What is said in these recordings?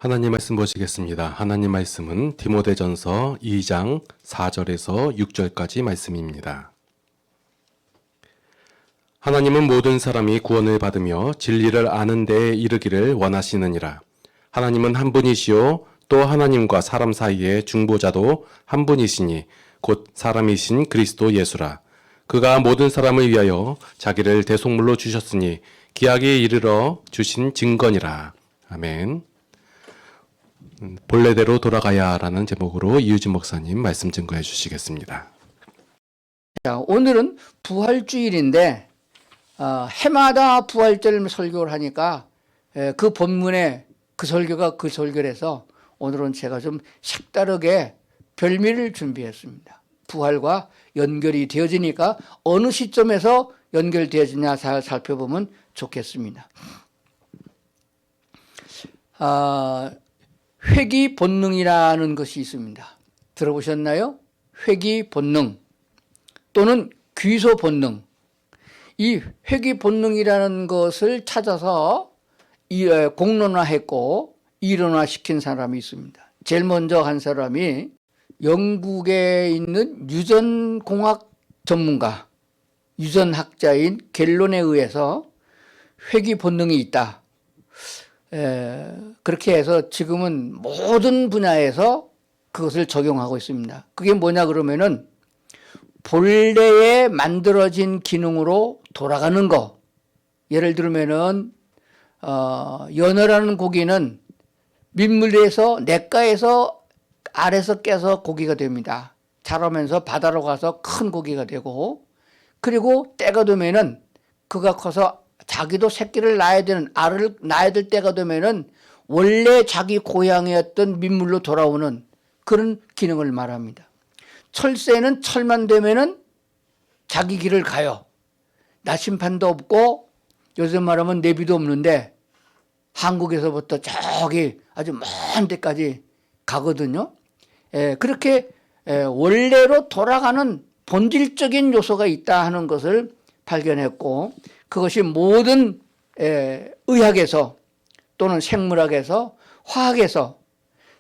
하나님 말씀 보시겠습니다. 하나님 말씀은 디모데전서 2장 4절에서 6절까지 말씀입니다. 하나님은 모든 사람이 구원을 받으며 진리를 아는 데에 이르기를 원하시느니라. 하나님은 한 분이시요 또 하나님과 사람 사이의 중보자도 한 분이시니 곧 사람이신 그리스도 예수라. 그가 모든 사람을 위하여 자기를 대속물로 주셨으니 기약에 이르러 주신 증거니라. 아멘. 본래대로 돌아가야라는 제목으로 이유진 목사님 말씀 증거해 주시겠습니다. 자, 오늘은 부활주일인데 해마다 부활절 설교를 하니까 그 본문에 그 설교가 그 설교라서 오늘은 제가 좀 색다르게 별미를 준비했습니다. 부활과 연결이 되어지니까 어느 시점에서 연결되어지냐 살펴보면 좋겠습니다. 회귀 본능이라는 것이 있습니다. 들어보셨나요? 회귀 본능 또는 귀소 본능. 이 회귀 본능이라는 것을 찾아서 공론화했고 이론화시킨 사람이 있습니다. 제일 먼저 한 사람이 영국에 있는 유전공학 전문가, 유전학자인 갤론에 의해서 회귀 본능이 있다. 그렇게 해서 지금은 모든 분야에서 그것을 적용하고 있습니다. 그게 뭐냐 그러면은 본래에 만들어진 기능으로 돌아가는 거. 예를 들면은 연어라는 고기는 민물에서 냇가에서 알에서 깨서 고기가 됩니다. 자라면서 바다로 가서 큰 고기가 되고, 그리고 때가 되면은 그가 커서 자기도 새끼를 낳아야 되는, 알을 낳아야 될 때가 되면은 원래 자기 고향이었던 민물로 돌아오는 그런 기능을 말합니다. 철새는 철만 되면은 자기 길을 가요. 나침판도 없고 요즘 말하면 내비도 없는데 한국에서부터 저기 아주 먼 데까지 가거든요. 그렇게 원래로 돌아가는 본질적인 요소가 있다 하는 것을 발견했고, 그것이 모든 의학에서 또는 생물학에서 화학에서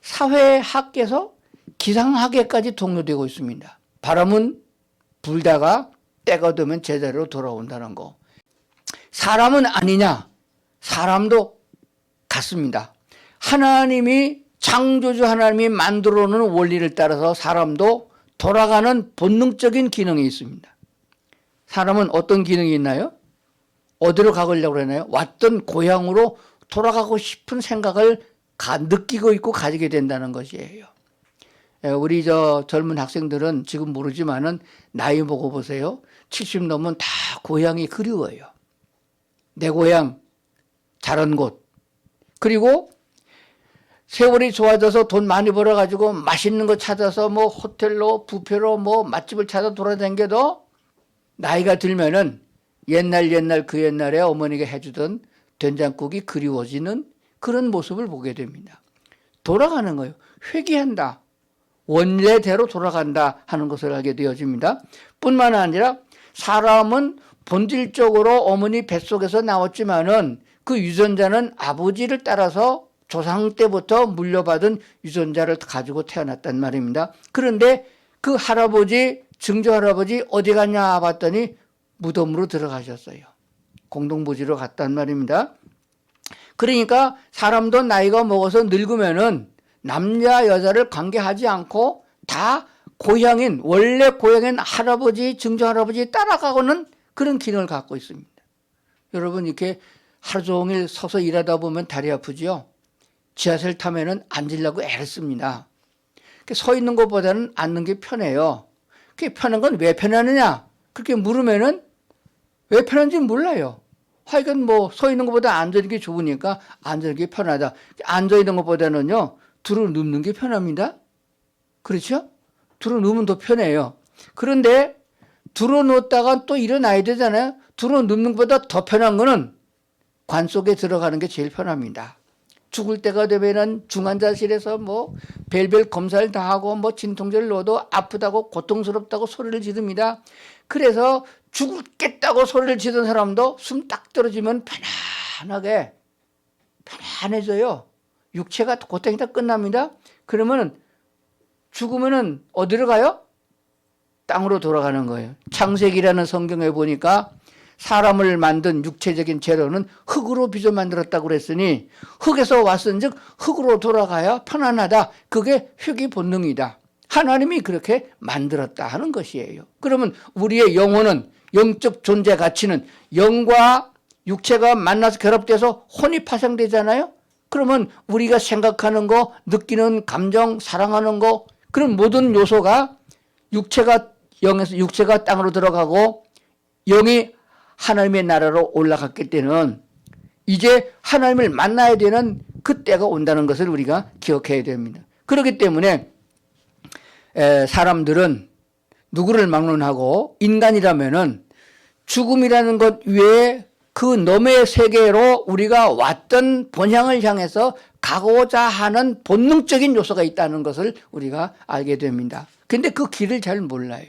사회학에서 기상학에까지 동요되고 있습니다. 바람은 불다가 때가 되면 제자리로 돌아온다는 거. 사람은 아니냐? 사람도 같습니다. 하나님이 창조주 하나님이 만들어 놓은 원리를 따라서 사람도 돌아가는 본능적인 기능이 있습니다. 사람은 어떤 기능이 있나요? 어디로 가려고 그러나요? 왔던 고향으로 돌아가고 싶은 생각을 느끼고 있고 가지게 된다는 것이에요. 우리 젊은 학생들은 지금 모르지만은 나이 먹어보세요. 70 넘으면 다 고향이 그리워요. 내 고향, 자란 곳. 그리고 세월이 좋아져서 돈 많이 벌어가지고 맛있는 거 찾아서 뭐 호텔로, 뷔페로 뭐 맛집을 찾아 돌아다녀도 나이가 들면은 옛날 그 옛날에 어머니가 해주던 된장국이 그리워지는 그런 모습을 보게 됩니다. 돌아가는 거예요. 회귀한다. 원래대로 돌아간다 하는 것을 알게 되어집니다. 뿐만 아니라 사람은 본질적으로 어머니 뱃속에서 나왔지만은 그 유전자는 아버지를 따라서 조상 때부터 물려받은 유전자를 가지고 태어났단 말입니다. 그런데 그 할아버지, 증조할아버지 어디 갔냐 봤더니 무덤으로 들어가셨어요. 공동부지로 갔단 말입니다. 그러니까 사람도 나이가 먹어서 늙으면은 남자 여자를 관계하지 않고 다 고향인, 원래 고향인 할아버지, 증조할아버지 따라가고는 그런 기능을 갖고 있습니다. 여러분 이렇게 하루 종일 서서 일하다 보면 다리 아프죠? 지하철 타면은 앉으려고 애를 씁니다. 서 있는 것보다는 앉는 게 편해요. 그게 편한 건 왜 편하느냐? 그렇게 물으면은 왜 편한지 몰라요. 하여간 뭐 서 있는 것보다 앉아 있는 게 좋으니까 앉아 있는 게 편하다. 앉아 있는 것보다는요, 들어 눕는 게 편합니다. 그렇죠? 들어 누우면 더 편해요. 그런데 들어 누웠다가 또 일어나야 되잖아요. 들어 눕는 것보다 더 편한 거는 관 속에 들어가는 게 제일 편합니다. 죽을 때가 되면은 중환자실에서 뭐 별별 검사를 다 하고 뭐 진통제를 넣어도 아프다고 고통스럽다고 소리를 지릅니다. 그래서 죽겠다고 소리를 지르는 사람도 숨 딱 떨어지면 편안해져요. 육체가 고통이 다 끝납니다. 그러면은 죽으면은 어디로 가요? 땅으로 돌아가는 거예요. 창세기라는 성경에 보니까 사람을 만든 육체적인 재료는 흙으로 빚어 만들었다고 그랬으니 흙에서 왔은즉 흙으로 돌아가야 편안하다. 그게 흙의 본능이다. 하나님이 그렇게 만들었다 하는 것이에요. 그러면 우리의 영혼은, 영적 존재 가치는 영과 육체가 만나서 결합돼서 혼이 파생되잖아요. 그러면 우리가 생각하는 거, 느끼는 감정, 사랑하는 거, 그런 모든 요소가 육체가 영에서 육체가 땅으로 들어가고 영이 하나님의 나라로 올라갔기 때는 이제 하나님을 만나야 되는 그때가 온다는 것을 우리가 기억해야 됩니다. 그렇기 때문에 사람들은 누구를 막론하고 인간이라면은 죽음이라는 것 외에 그 너머의 세계로 우리가 왔던 본향을 향해서 가고자 하는 본능적인 요소가 있다는 것을 우리가 알게 됩니다. 근데 그 길을 잘 몰라요.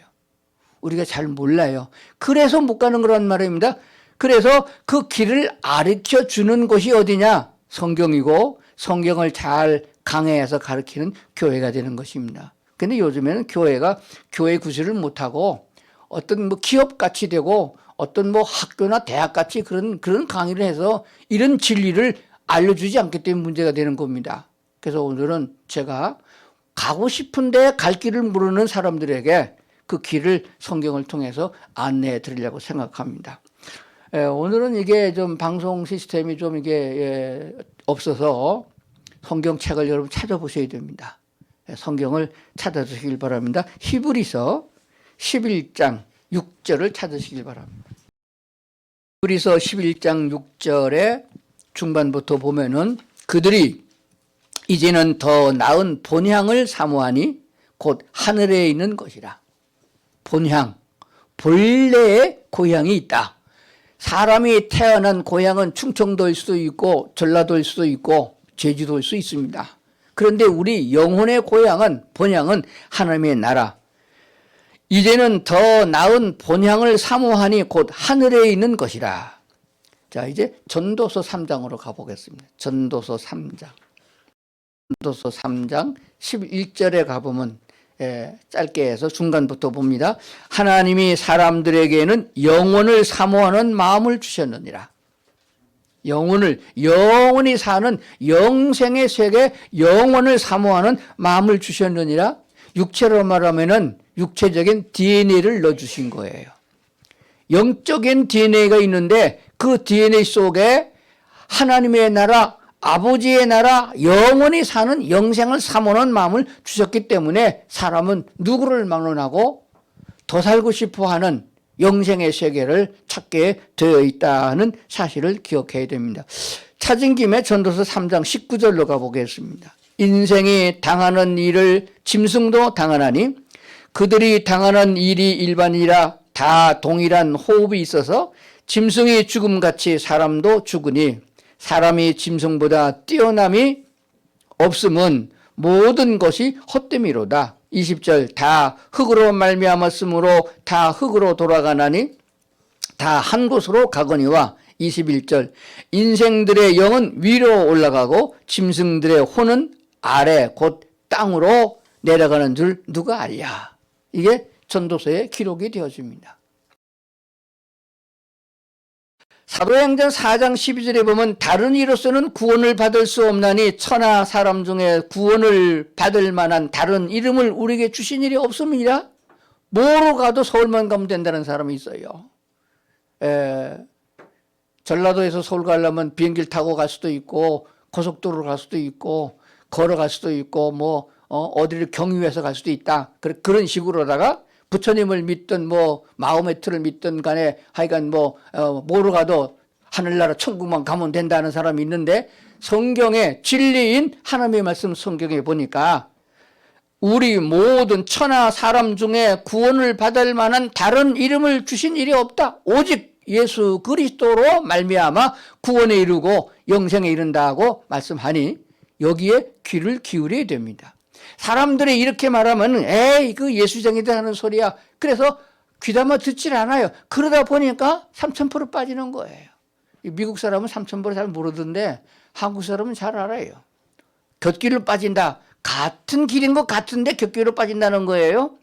우리가 잘 몰라요. 그래서 못 가는 거란 말입니다. 그래서 그 길을 가르쳐 주는 곳이 어디냐? 성경이고 성경을 잘 강해해서 가르치는 교회가 되는 것입니다. 근데 요즘에는 교회가 교회 구실을 못하고 어떤 뭐 기업같이 되고 어떤 뭐 학교나 대학같이 그런 강의를 해서 이런 진리를 알려주지 않기 때문에 문제가 되는 겁니다. 그래서 오늘은 제가 가고 싶은데 갈 길을 모르는 사람들에게 그 길을 성경을 통해서 안내해 드리려고 생각합니다. 오늘은 이게 좀 방송 시스템이 좀 이게 없어서 성경책을 여러분 찾아보셔야 됩니다. 성경을 찾아주시길 바랍니다. 히브리서 11장 6절을 찾으시길 바랍니다. 히브리서 11장 6절의 중반부터 보면은 그들이 이제는 더 나은 본향을 사모하니 곧 하늘에 있는 것이라. 본향, 본래의 고향이 있다. 사람이 태어난 고향은 충청도일 수도 있고 전라도일 수도 있고 제주도일 수 있습니다. 그런데 우리 영혼의 고향은, 본향은 하나님의 나라. 이제는 더 나은 본향을 사모하니 곧 하늘에 있는 것이라. 자, 이제 전도서 3장으로 가보겠습니다. 전도서 3장. 전도서 3장 11절에 가보면 짧게 해서 중간부터 봅니다. 하나님이 사람들에게는 영원을 사모하는 마음을 주셨느니라. 영원히 사는 영생의 세계, 영원을 사모하는 마음을 주셨느니라. 육체로 말하면은 육체적인 DNA를 넣어주신 거예요. 영적인 DNA가 있는데 그 DNA 속에 하나님의 나라, 아버지의 나라, 영원히 사는 영생을 사모하는 마음을 주셨기 때문에 사람은 누구를 막론하고 더 살고 싶어하는 영생의 세계를 찾게 되어 있다는 사실을 기억해야 됩니다. 찾은 김에 전도서 3장 19절로 가보겠습니다. 인생이 당하는 일을 짐승도 당하나니 그들이 당하는 일이 일반이라 다 동일한 호흡이 있어서 짐승이 죽음같이 사람도 죽으니 사람이 짐승보다 뛰어남이 없음은 모든 것이 헛됨이로다. 20절 다 흙으로 말미암았으므로 다 흙으로 돌아가나니 다 한 곳으로 가거니와 21절 인생들의 영은 위로 올라가고 짐승들의 혼은 아래 곧 땅으로 내려가는 줄 누가 알랴. 이게 전도서에 기록이 되어집니다. 사도행전 4장 12절에 보면 다른 이로서는 구원을 받을 수 없나니 천하 사람 중에 구원을 받을 만한 다른 이름을 우리에게 주신 일이 없음이라. 뭐로 가도 서울만 가면 된다는 사람이 있어요. 전라도에서 서울 가려면 비행기를 타고 갈 수도 있고 고속도로로 갈 수도 있고 걸어갈 수도 있고 뭐 어디를 경유해서 갈 수도 있다. 그런 식으로다가 부처님을 믿든 뭐 마호메트를 믿든 간에 하여간 뭐로 가도 하늘나라 천국만 가면 된다는 사람이 있는데 성경의 진리인 하나님의 말씀 성경에 보니까 우리 모든 천하 사람 중에 구원을 받을 만한 다른 이름을 주신 일이 없다. 오직 예수 그리스도로 말미암아 구원에 이르고 영생에 이른다고 말씀하니 여기에 귀를 기울여야 됩니다. 사람들이 이렇게 말하면 에이 그 예수쟁이들 하는 소리야. 그래서 귀담아 듣질 않아요. 그러다 보니까 3000% 빠지는 거예요. 미국 사람은 3000% 잘 모르던데 한국 사람은 잘 알아요. 곁길로 빠진다. 같은 길인 것 같은데 곁길로 빠진다는 거예요.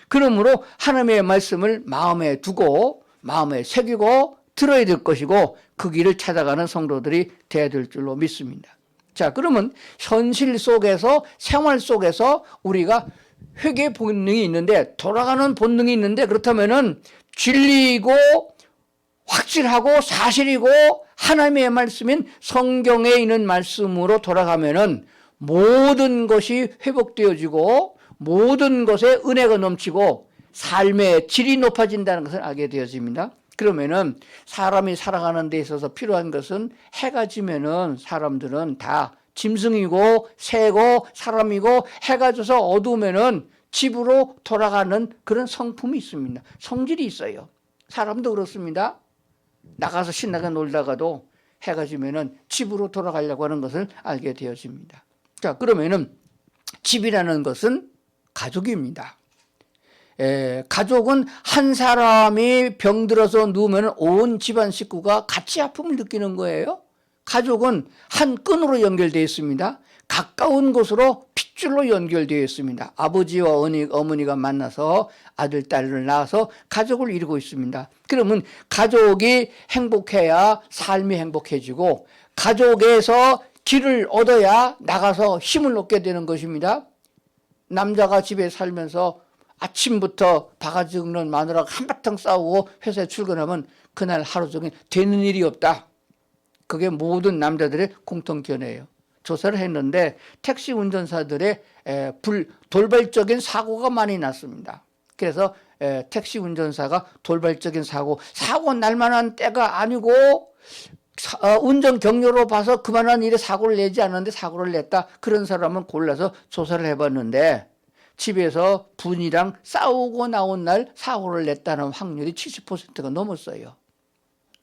그러므로 하나님의 말씀을 마음에 두고 마음에 새기고 들어야 될 것이고 그 길을 찾아가는 성도들이 되어야 될 줄로 믿습니다. 자, 그러면 현실 속에서 생활 속에서 우리가 회개 본능이 있는데 돌아가는 본능이 있는데 그렇다면은 진리이고 확실하고 사실이고 하나님의 말씀인 성경에 있는 말씀으로 돌아가면은 모든 것이 회복되어지고 모든 것에 은혜가 넘치고 삶의 질이 높아진다는 것을 알게 되어집니다. 그러면은 사람이 살아가는 데 있어서 필요한 것은 해가 지면은 사람들은 다 짐승이고 새고 사람이고 해가 져서 어두우면은 집으로 돌아가는 그런 성품이 있습니다. 성질이 있어요. 사람도 그렇습니다. 나가서 신나게 놀다가도 해가 지면은 집으로 돌아가려고 하는 것을 알게 되어집니다. 자, 그러면은 집이라는 것은 가족입니다. 가족은 한 사람이 병들어서 누우면 온 집안 식구가 같이 아픔을 느끼는 거예요. 가족은 한 끈으로 연결되어 있습니다. 가까운 곳으로 핏줄로 연결되어 있습니다. 아버지와 어머니가 만나서 아들, 딸을 낳아서 가족을 이루고 있습니다. 그러면 가족이 행복해야 삶이 행복해지고 가족에서 길을 얻어야 나가서 힘을 얻게 되는 것입니다. 남자가 집에 살면서 아침부터 바가지 긁는 마누라가 한바탕 싸우고 회사에 출근하면 그날 하루 종일 되는 일이 없다. 그게 모든 남자들의 공통 견해예요. 조사를 했는데 택시 운전사들의 돌발적인 사고가 많이 났습니다. 그래서 택시 운전사가 돌발적인 사고 날 만한 때가 아니고 운전 경로로 봐서 그만한 일에 사고를 내지 않았는데 사고를 냈다. 그런 사람은 골라서 조사를 해봤는데 집에서 부인이랑 싸우고 나온 날 사고를 냈다는 확률이 70%가 넘었어요.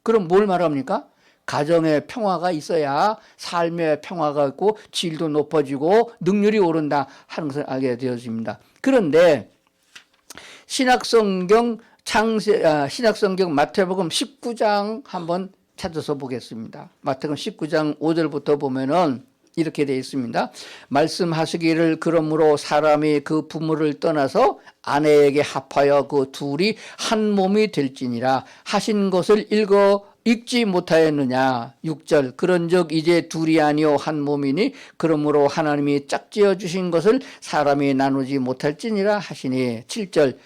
그럼 뭘 말합니까? 가정의 평화가 있어야 삶의 평화가 있고 질도 높아지고 능률이 오른다 하는 것을 알게 되어집니다. 그런데 신약성경 마태복음 19장 한번 찾아서 보겠습니다. 마태복음 19장 5절부터 보면은 이렇게 되어 있습니다. 말씀하시기를 그러므로 사람이 그 부모를 떠나서 아내에게 합하여 그 둘이 한 몸이 될지니라 하신 것을 읽지 못하였느냐. 6절 그런즉 이제 둘이 아니요 한 몸이니 그러므로 하나님이 짝지어 주신 것을 사람이 나누지 못할지니라 하시니. 7절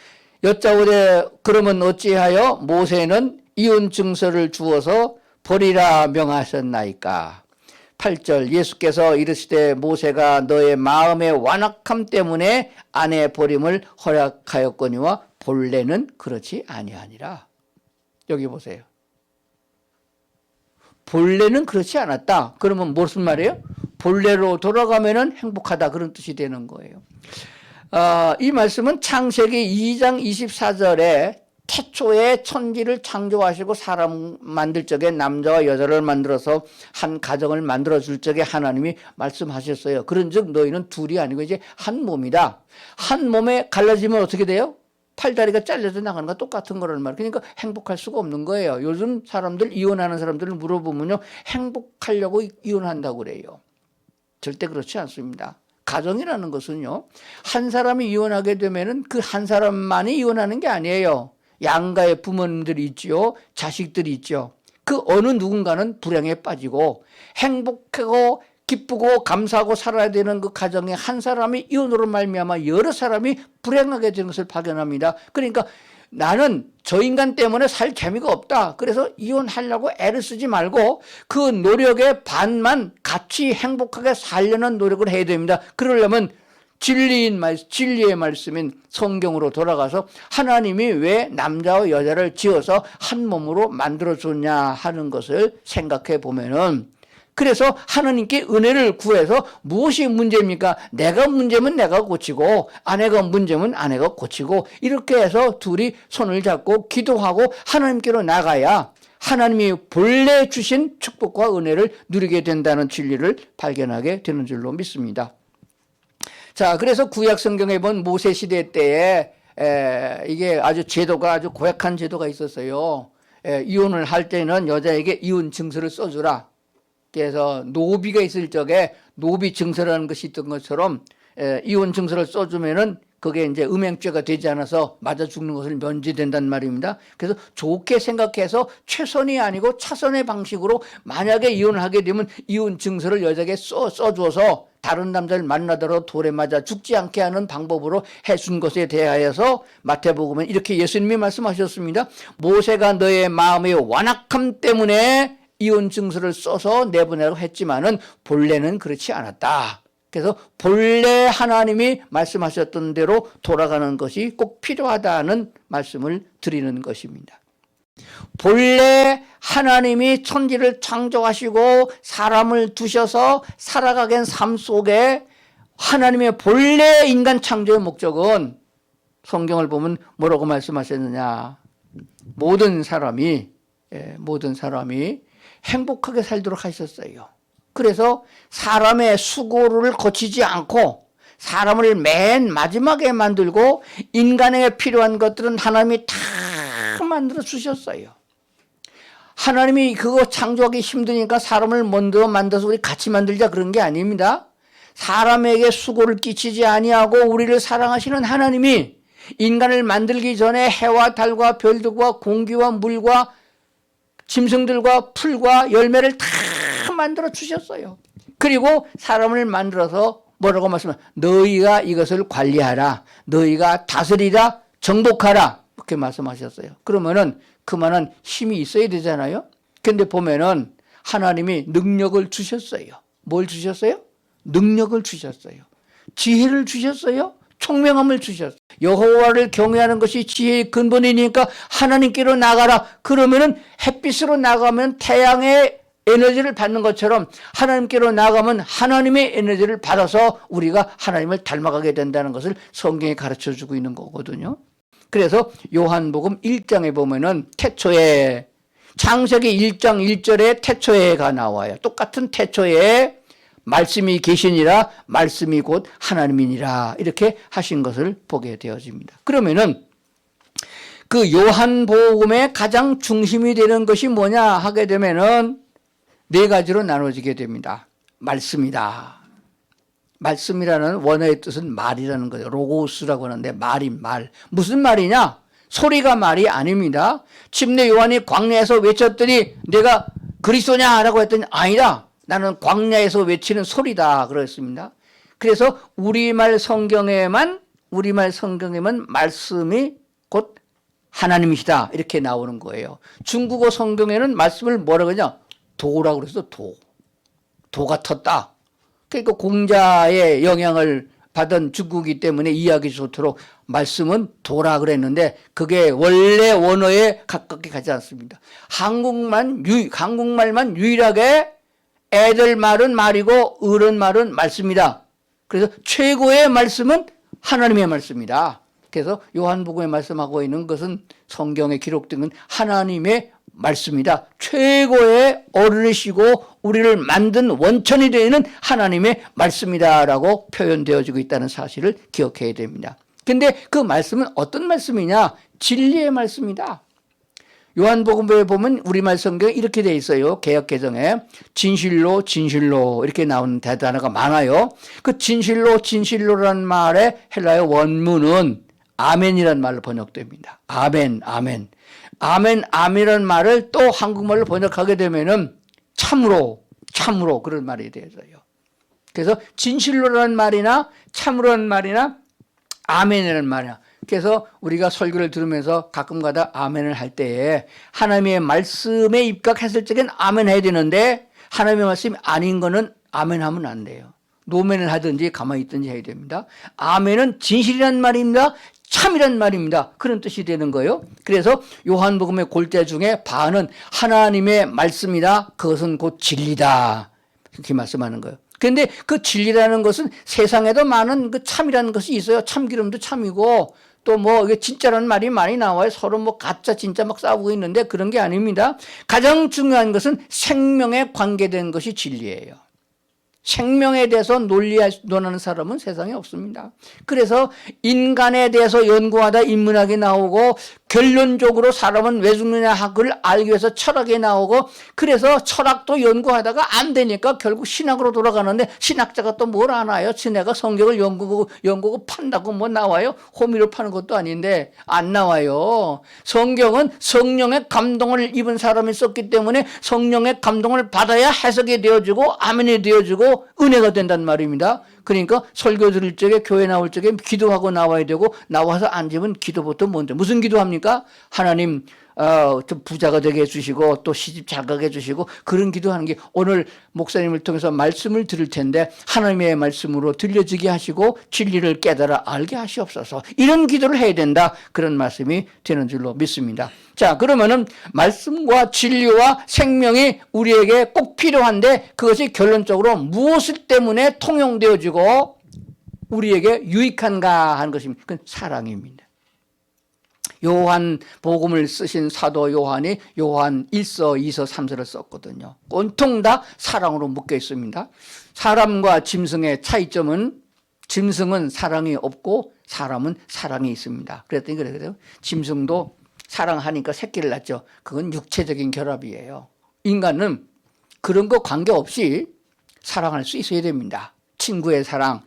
여짜오되 그러면 어찌하여 모세는 이혼 증서를 주어서 버리라 명하셨나이까. 8절 예수께서 이르시되 모세가 너의 마음의 완악함 때문에 아내 버림을 허락하였거니와 본래는 그렇지 아니하니라. 여기 보세요. 본래는 그렇지 않았다. 그러면 무슨 말이에요? 본래로 돌아가면은 행복하다 그런 뜻이 되는 거예요. 이 말씀은 창세기 2장 24절에 태초에 천지를 창조하시고 사람 만들 적에 남자와 여자를 만들어서 한 가정을 만들어줄 적에 하나님이 말씀하셨어요. 그런즉 너희는 둘이 아니고 이제 한 몸이다. 한 몸에 갈라지면 어떻게 돼요? 팔다리가 잘려서 나가는 거 똑같은 거라는 말. 그러니까 행복할 수가 없는 거예요. 요즘 사람들 이혼하는 사람들을 물어보면요, 행복하려고 이혼한다고 그래요. 절대 그렇지 않습니다. 가정이라는 것은요, 한 사람이 이혼하게 되면은 그 한 사람만이 이혼하는 게 아니에요. 양가의 부모님들이 있죠. 자식들이 있죠. 그 어느 누군가는 불행에 빠지고 행복하고 기쁘고 감사하고 살아야 되는 그 가정에 한 사람이 이혼으로 말미암아 여러 사람이 불행하게 되는 것을 발견합니다. 그러니까 나는 저 인간 때문에 살 재미가 없다. 그래서 이혼하려고 애를 쓰지 말고 그 노력의 반만 같이 행복하게 살려는 노력을 해야 됩니다. 그러려면 진리의 말씀인 성경으로 돌아가서 하나님이 왜 남자와 여자를 지어서 한 몸으로 만들어줬냐 하는 것을 생각해 보면은, 그래서 하나님께 은혜를 구해서 무엇이 문제입니까? 내가 문제면 내가 고치고 아내가 문제면 아내가 고치고 이렇게 해서 둘이 손을 잡고 기도하고 하나님께로 나가야 하나님이 본래 주신 축복과 은혜를 누리게 된다는 진리를 발견하게 되는 줄로 믿습니다. 자, 그래서 구약 성경에 본 모세 시대 때에 이게 아주 제도가 아주 고약한 제도가 있었어요. 이혼을 할 때는 여자에게 이혼 증서를 써주라. 그래서 노비가 있을 적에 노비 증서라는 것이 있던 것처럼 이혼 증서를 써주면은 그게 이제 음행죄가 되지 않아서 맞아 죽는 것을 면제된단 말입니다. 그래서 좋게 생각해서 최선이 아니고 차선의 방식으로 만약에 이혼을 하게 되면 이혼 증서를 여자에게 써줘서 다른 남자를 만나더라도 돌에 맞아 죽지 않게 하는 방법으로 해준 것에 대하여서 마태복음은 이렇게 예수님이 말씀하셨습니다. 모세가 너의 마음의 완악함 때문에 이혼 증서를 써서 내보내라고 했지만은 본래는 그렇지 않았다. 그래서 본래 하나님이 말씀하셨던 대로 돌아가는 것이 꼭 필요하다는 말씀을 드리는 것입니다. 본래 하나님이 천지를 창조하시고 사람을 두셔서 살아가게 한 삶 속에 하나님의 본래 인간 창조의 목적은 성경을 보면 뭐라고 말씀하셨느냐. 모든 사람이 행복하게 살도록 하셨어요. 그래서 사람의 수고를 거치지 않고 사람을 맨 마지막에 만들고 인간에게 필요한 것들은 하나님이 다 만들어 주셨어요. 하나님이 그거 창조하기 힘드니까 사람을 먼저 만들어서 우리 같이 만들자 그런 게 아닙니다. 사람에게 수고를 끼치지 아니하고 우리를 사랑하시는 하나님이 인간을 만들기 전에 해와 달과 별들과 공기와 물과 짐승들과 풀과 열매를 다 만들어 주셨어요. 그리고 사람을 만들어서 뭐라고 말씀하세요? 너희가 이것을 관리하라. 너희가 다스리라. 정복하라. 이렇게 말씀하셨어요. 그러면은 그만한 힘이 있어야 되잖아요. 근데 보면은 하나님이 능력을 주셨어요. 뭘 주셨어요? 능력을 주셨어요. 지혜를 주셨어요. 총명함을 주셨어요. 여호와를 경외하는 것이 지혜의 근본이니까 하나님께로 나가라. 그러면은 햇빛으로 나가면 태양의 에너지를 받는 것처럼 하나님께로 나가면 하나님의 에너지를 받아서 우리가 하나님을 닮아가게 된다는 것을 성경에 가르쳐주고 있는 거거든요. 그래서 요한복음 1장에 보면은 태초에 창세기 1장 1절에 태초에가 나와요. 똑같은 태초에 말씀이 계시니라 말씀이 곧 하나님이니라 이렇게 하신 것을 보게 되어집니다. 그러면은 그 요한복음의 가장 중심이 되는 것이 뭐냐 하게 되면은 네 가지로 나눠지게 됩니다. 말씀이다. 말씀이라는 원어의 뜻은 말이라는 거예요. 로고스라고 하는데 말. 무슨 말이냐? 소리가 말이 아닙니다. 침례 요한이 광야에서 외쳤더니 내가 그리스도냐? 라고 했더니 아니다. 나는 광야에서 외치는 소리다. 그랬습니다. 그래서 우리말 성경에만 말씀이 곧 하나님이시다. 이렇게 나오는 거예요. 중국어 성경에는 말씀을 뭐라고 하냐? 도라고 그랬어. 도가 텄다. 그러니까 공자의 영향을 받은 중국이기 때문에 이해하기 좋도록 말씀은 도라 그랬는데 그게 원래 원어에 가깝게 가지 않습니다. 한국말만 유일하게 애들 말은 말이고 어른 말은 말씀이다. 그래서 최고의 말씀은 하나님의 말씀이다. 그래서 요한복음에 말씀하고 있는 것은 성경에 기록된 건 하나님의 말씀이다. 최고의 어른이시고 우리를 만든 원천이 되는 하나님의 말씀이다라고 표현되어지고 있다는 사실을 기억해야 됩니다. 근데 그 말씀은 어떤 말씀이냐? 진리의 말씀이다. 요한복음에 보면 우리말 성경에 이렇게 돼 있어요. 개역개정에 진실로 이렇게 나오는 단어가 많아요. 그 진실로라는 말의 헬라어 원문은 아멘이라는 말로 번역됩니다. 아멘이라는 말을 또 한국말로 번역하게 되면은 참으로 그런 말이 되어져요. 그래서 진실로라는 말이나 참으로라는 말이나 아멘이라는 말이나 그래서 우리가 설교를 들으면서 가끔가다 아멘을 할 때에 하나님의 말씀에 입각했을 적엔 아멘 해야 되는데 하나님의 말씀이 아닌 거는 아멘 하면 안 돼요. 노멘을 하든지 가만히 있든지 해야 됩니다. 아멘은 진실이란 말입니다. 참이란 말입니다. 그런 뜻이 되는 거예요. 그래서 요한복음의 골자 중에 반은 하나님의 말씀이다. 그것은 곧 진리다. 이렇게 말씀하는 거예요. 그런데 그 진리라는 것은 세상에도 많은 그 참이라는 것이 있어요. 참기름도 참이고 또 뭐 이게 진짜라는 말이 많이 나와요. 서로 뭐 가짜 진짜 막 싸우고 있는데 그런 게 아닙니다. 가장 중요한 것은 생명에 관계된 것이 진리예요. 생명에 대해서 논하는 사람은 세상에 없습니다. 그래서 인간에 대해서 연구하다 인문학이 나오고 결론적으로 사람은 왜 죽느냐 그걸 알기 위해서 철학에 나오고 그래서 철학도 연구하다가 안 되니까 결국 신학으로 돌아가는데 신학자가 또 뭘 아나요? 지네가 성경을 연구고 판다고 뭐 나와요? 호미를 파는 것도 아닌데 안 나와요. 성경은 성령의 감동을 입은 사람이 썼기 때문에 성령의 감동을 받아야 해석이 되어지고 아멘이 되어지고 은혜가 된단 말입니다. 그러니까 설교 들을 적에 교회 나올 적에 기도하고 나와야 되고 나와서 앉으면 기도부터 먼저 무슨 기도합니까? 하나님 좀 부자가 되게 해주시고 또 시집 잘 가게 해주시고 그런 기도하는 게 오늘 목사님을 통해서 말씀을 들을 텐데 하나님의 말씀으로 들려지게 하시고 진리를 깨달아 알게 하시옵소서 이런 기도를 해야 된다 그런 말씀이 되는 줄로 믿습니다. 자 그러면은 말씀과 진리와 생명이 우리에게 꼭 필요한데 그것이 결론적으로 무엇을 때문에 통용되어지고 우리에게 유익한가 하는 것입니다. 그건 사랑입니다. 요한 복음을 쓰신 사도 요한이 요한 1서, 2서, 3서를 썼거든요. 온통 다 사랑으로 묶여 있습니다. 사람과 짐승의 차이점은 짐승은 사랑이 없고 사람은 사랑이 있습니다. 그랬더니 그래요. 짐승도 사랑하니까 새끼를 낳죠. 그건 육체적인 결합이에요. 인간은 그런 거 관계없이 사랑할 수 있어야 됩니다. 친구의 사랑,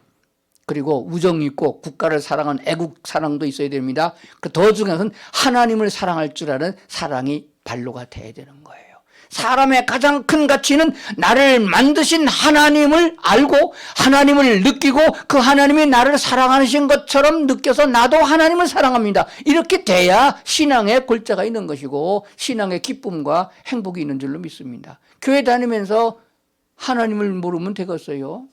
그리고 우정 있고 국가를 사랑하는 애국 사랑도 있어야 됩니다. 더 중요한 것은 하나님을 사랑할 줄 아는 사랑이 발로가 돼야 되는 거예요. 사람의 가장 큰 가치는 나를 만드신 하나님을 알고 하나님을 느끼고 그 하나님이 나를 사랑하신 것처럼 느껴서 나도 하나님을 사랑합니다. 이렇게 돼야 신앙의 골자가 있는 것이고 신앙의 기쁨과 행복이 있는 줄로 믿습니다. 교회 다니면서 하나님을 모르면 되겠어요?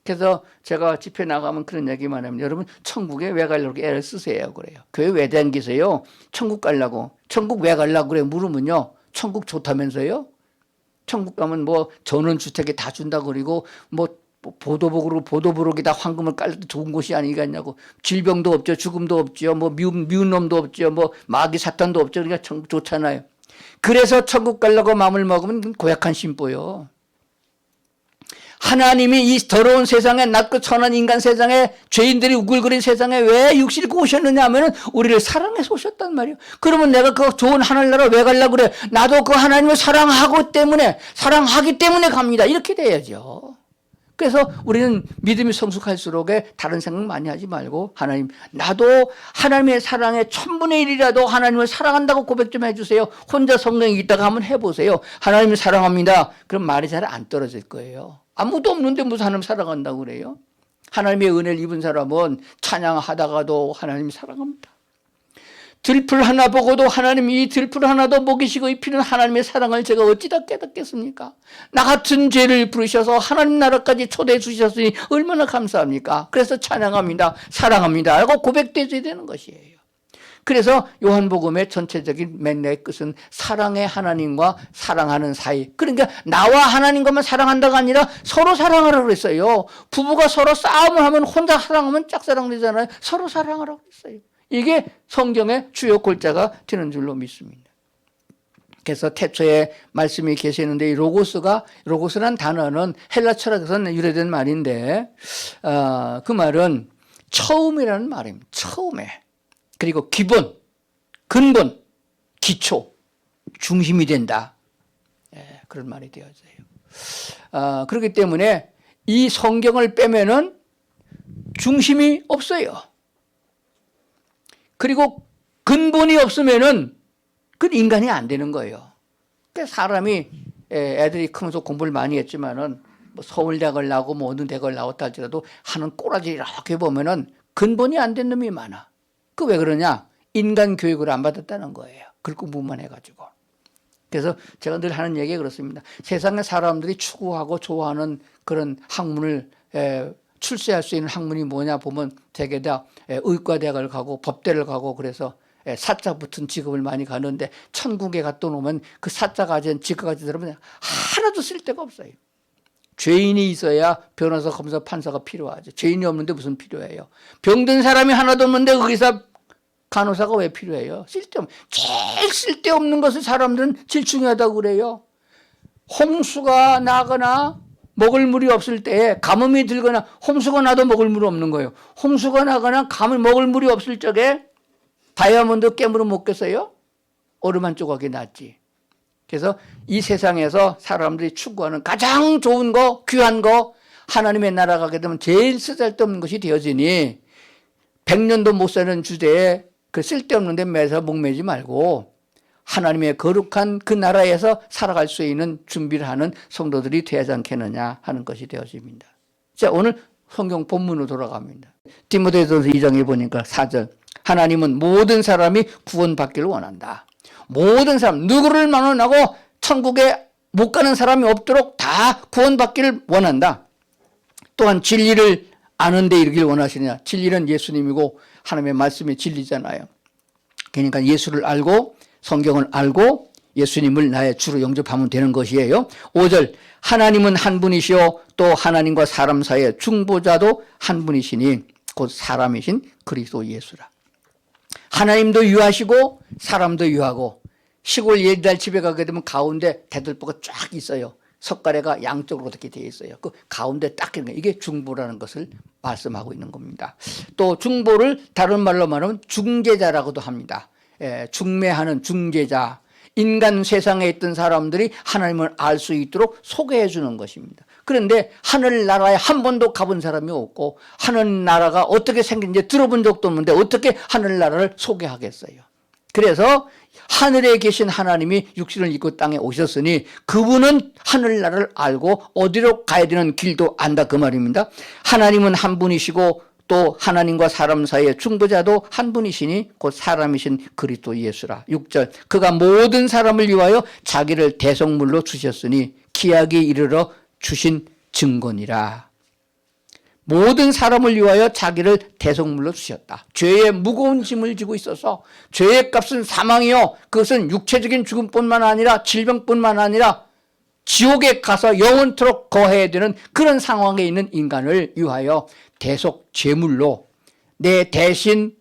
그래서 제가 집회 나가면 그런 얘기만 하면 여러분 천국에 왜 가려고 애를 쓰세요 그래요. 교회 왜 다니세요? 천국 가려고. 천국 왜 가려고 그래 물으면요. 천국 좋다면서요? 천국 가면 뭐 전원주택에 다 준다 그러고 뭐 보도복으로기다 황금을 깔려도 좋은 곳이 아니겠냐고. 질병도 없죠. 죽음도 없죠. 뭐 미운 놈도 없죠. 뭐 마귀 사탄도 없죠. 그러니까 천국 좋잖아요. 그래서 천국 가려고 마음을 먹으면 고약한 심보요. 하나님이 이 더러운 세상에 낮고 천한 인간 세상에 죄인들이 우글거린 세상에 왜 육신을 입고 오셨느냐 하면은 우리를 사랑해서 오셨단 말이에요. 그러면 내가 그 좋은 하늘나라 왜 가려고 그래? 나도 그 하나님을 사랑하기 때문에 갑니다. 이렇게 돼야죠. 그래서 우리는 믿음이 성숙할수록 다른 생각 많이 하지 말고 하나님 나도 하나님의 사랑의 1000분의 1이라도 하나님을 사랑한다고 고백 좀 해주세요. 혼자 성령이 있다가 한번 해보세요. 하나님을 사랑합니다. 그럼 말이 잘 안 떨어질 거예요. 아무도 없는데 무슨 하나님 사랑한다고 그래요? 하나님의 은혜를 입은 사람은 찬양하다가도 하나님 사랑합니다. 들풀 하나 보고도 하나님 이 들풀 하나도 먹이시고 입히는 하나님의 사랑을 제가 어찌다 깨닫겠습니까? 나 같은 죄를 부르셔서 하나님 나라까지 초대해 주셨으니 얼마나 감사합니까? 그래서 찬양합니다. 사랑합니다. 라고 고백되어야 되는 것이에요. 그래서 요한복음의 전체적인 맥락의 끝은 사랑의 하나님과 사랑하는 사이. 그러니까 나와 하나님과만 사랑한다가 아니라 서로 사랑하라고 그랬어요. 부부가 서로 싸움을 하면 혼자 사랑하면 짝사랑되잖아요. 서로 사랑하라고 그랬어요. 이게 성경의 주요 골자가 되는 줄로 믿습니다. 그래서 태초에 말씀이 계시는데 이 로고스란 단어는 헬라 철학에서 유래된 말인데 그 말은 처음이라는 말입니다. 처음에. 그리고 기본, 근본, 기초, 중심이 된다. 그런 말이 되어져요. 그렇기 때문에 이 성경을 빼면은 중심이 없어요. 그리고 근본이 없으면은 그 인간이 안 되는 거예요. 그러니까 사람이 애들이 크면서 공부를 많이 했지만은 뭐 서울대학을 나오고 뭐 어느 대학을 나왔다 할지라도 하는 꼬라지 이렇게 보면은 근본이 안 된 놈이 많아. 그 왜 그러냐? 인간 교육을 안 받았다는 거예요. 글 공부만 해가지고. 그래서 제가 늘 하는 얘기가 그렇습니다. 세상의 사람들이 추구하고 좋아하는 그런 학문을 출세할 수 있는 학문이 뭐냐 보면 대개 다 의과대학을 가고 법대를 가고 그래서 사자 붙은 직업을 많이 가는데 천국에 갔다 오면 그 사자 가진 직업 가진 사람은 하나도 쓸 데가 없어요. 죄인이 있어야 변호사, 검사, 판사가 필요하죠. 죄인이 없는데 무슨 필요해요. 병든 사람이 하나도 없는데 의사, 간호사가 왜 필요해요? 제일 쓸데없는 것을 사람들은 제일 중요하다고 그래요. 홍수가 나거나 먹을 물이 없을 때 가뭄이 들거나 홍수가 나도 먹을 물이 없는 거예요. 홍수가 나거나 먹을 물이 없을 적에 다이아몬드 깨물어 먹겠어요? 얼음 한 조각이 낫지. 그래서 이 세상에서 사람들이 추구하는 가장 좋은 거, 귀한 거, 하나님의 나라 가게 되면 제일 쓰잘데없는 것이 되어지니 100년도 못 사는 주제에 그 쓸데없는 데 매서 목매지 말고 하나님의 거룩한 그 나라에서 살아갈 수 있는 준비를 하는 성도들이 되지 않겠느냐 하는 것이 되어집니다. 자, 오늘 성경 본문으로 돌아갑니다. 디모데전서 2장에 보니까 4절. 하나님은 모든 사람이 구원받기를 원한다. 모든 사람, 누구를 만원하고 천국에 못 가는 사람이 없도록 다 구원받기를 원한다. 또한 진리를 아는 데 이르길 원하시느냐. 진리는 예수님이고 하나님의 말씀이 진리잖아요. 그러니까 예수를 알고 성경을 알고 예수님을 나의 주로 영접하면 되는 것이에요. 5절. 하나님은 한 분이시요 또 하나님과 사람 사이의 중보자도 한 분이시니 곧 사람이신 그리스도 예수라. 하나님도 유하시고 사람도 유하고 시골 옛날 집에 가게 되면 가운데 대들보가 쫙 있어요. 석가래가 양쪽으로 그렇게 되어 있어요. 그 가운데 딱 있는 거 이게 중보라는 것을 말씀하고 있는 겁니다. 또 중보를 다른 말로 말하면 중재자라고도 합니다. 중매하는 중재자. 인간 세상에 있던 사람들이 하나님을 알 수 있도록 소개해 주는 것입니다. 그런데 하늘나라에 한 번도 가본 사람이 없고 하늘나라가 어떻게 생긴지 들어본 적도 없는데 어떻게 하늘나라를 소개하겠어요. 그래서 하늘에 계신 하나님이 육신을 입고 땅에 오셨으니 그분은 하늘나라를 알고 어디로 가야 되는 길도 안다 그 말입니다. 하나님은 한 분이시고 또 하나님과 사람 사이의 중보자도 한 분이시니 곧 사람이신 그리스도 예수라. 6절. 그가 모든 사람을 위하여 자기를 대속물로 주셨으니 기약이 이르러 주신 증거니라. 모든 사람을 위하여 자기를 대속물로 주셨다. 죄의 무거운 짐을 지고 있어서 죄의 값은 사망이요. 그것은 육체적인 죽음뿐만 아니라 질병뿐만 아니라 지옥에 가서 영원토록 거해야 되는 그런 상황에 있는 인간을 위하여 대속 제물로 내 대신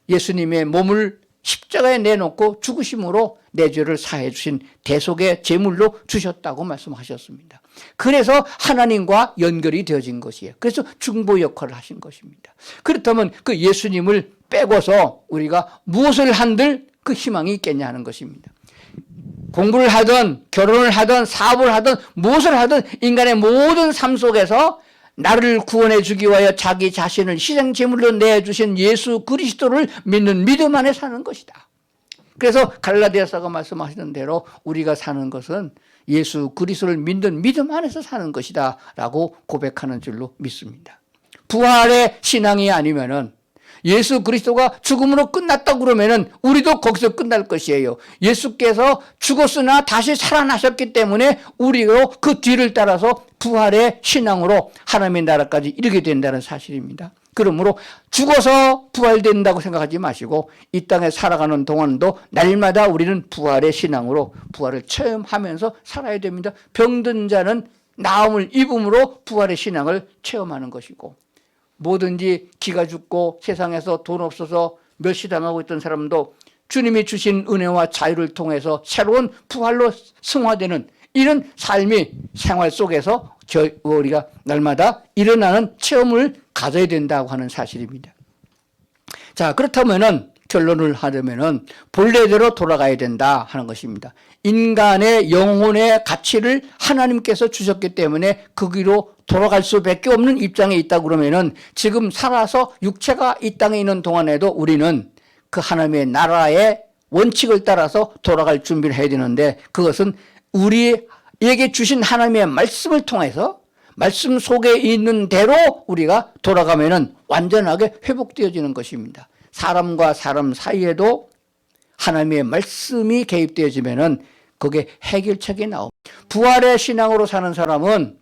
예수님의 몸을 십자가에 내놓고 죽으심으로 내 죄를 사해 주신 대속의 제물로 주셨다고 말씀하셨습니다. 그래서 하나님과 연결이 되어진 것이에요. 그래서 중보 역할을 하신 것입니다. 그렇다면 그 예수님을 빼고서 우리가 무엇을 한들 그 희망이 있겠냐 하는 것입니다. 공부를 하든 결혼을 하든 사업을 하든 무엇을 하든 인간의 모든 삶 속에서 나를 구원해 주기 위하여 자기 자신을 희생 제물로 내주신 예수 그리스도를 믿는 믿음 안에 사는 것이다. 그래서 갈라디아서가 말씀하시는 대로 우리가 사는 것은 예수 그리스도를 믿는 믿음 안에서 사는 것이다 라고 고백하는 줄로 믿습니다. 부활의 신앙이 아니면은 예수 그리스도가 죽음으로 끝났다 그러면은 우리도 거기서 끝날 것이에요. 예수께서 죽었으나 다시 살아나셨기 때문에 우리도 그 뒤를 따라서 부활의 신앙으로 하나님의 나라까지 이르게 된다는 사실입니다. 그러므로 죽어서 부활된다고 생각하지 마시고 이 땅에 살아가는 동안도 날마다 우리는 부활의 신앙으로 부활을 체험하면서 살아야 됩니다. 병든 자는 나음을 입음으로 부활의 신앙을 체험하는 것이고 뭐든지 기가 죽고 세상에서 돈 없어서 멸시당하고 있던 사람도 주님이 주신 은혜와 자유를 통해서 새로운 부활로 승화되는 이런 삶이 생활 속에서 우리가 날마다 일어나는 체험을 가져야 된다고 하는 사실입니다. 자, 그렇다면은 결론을 하려면은 본래대로 돌아가야 된다 하는 것입니다. 인간의 영혼의 가치를 하나님께서 주셨기 때문에 그 길로 돌아갈 수밖에 없는 입장에 있다 그러면은 지금 살아서 육체가 이 땅에 있는 동안에도 우리는 그 하나님의 나라의 원칙을 따라서 돌아갈 준비를 해야 되는데 그것은 우리에게 주신 하나님의 말씀을 통해서 말씀 속에 있는 대로 우리가 돌아가면은 완전하게 회복되어지는 것입니다. 사람과 사람 사이에도 하나님의 말씀이 개입되어지면은 거기에 해결책이 나옵니다. 부활의 신앙으로 사는 사람은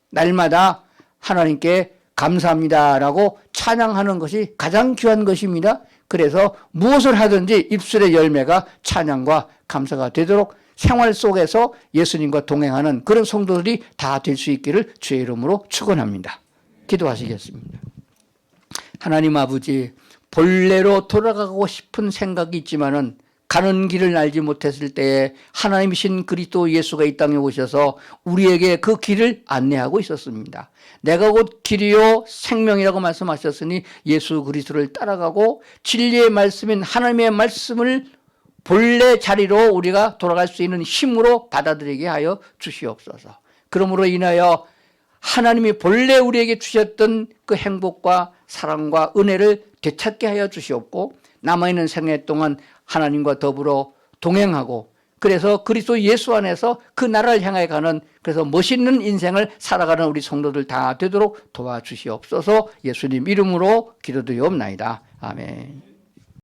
날마다 하나님께 감사합니다라고 찬양하는 것이 가장 귀한 것입니다. 그래서 무엇을 하든지 입술의 열매가 찬양과 감사가 되도록 생활 속에서 예수님과 동행하는 그런 성도들이 다 될 수 있기를 주의 이름으로 축원합니다. 기도하시겠습니다. 하나님 아버지, 본래로 돌아가고 싶은 생각이 있지만은 가는 길을 알지 못했을 때에 하나님이신 그리스도 예수가 이 땅에 오셔서 우리에게 그 길을 안내하고 있었습니다. 내가 곧 길이요 생명이라고 말씀하셨으니 예수 그리스도를 따라가고 진리의 말씀인 하나님의 말씀을 본래 자리로 우리가 돌아갈 수 있는 힘으로 받아들이게 하여 주시옵소서. 그러므로 인하여 하나님이 본래 우리에게 주셨던 그 행복과 사랑과 은혜를 되찾게 하여 주시옵고 남아있는 생애 동안 하나님과 더불어 동행하고 그래서 그리스도 예수 안에서 그 나라를 향해 가는 그래서 멋있는 인생을 살아가는 우리 성도들 다 되도록 도와주시옵소서. 예수님 이름으로 기도드리옵나이다. 아멘.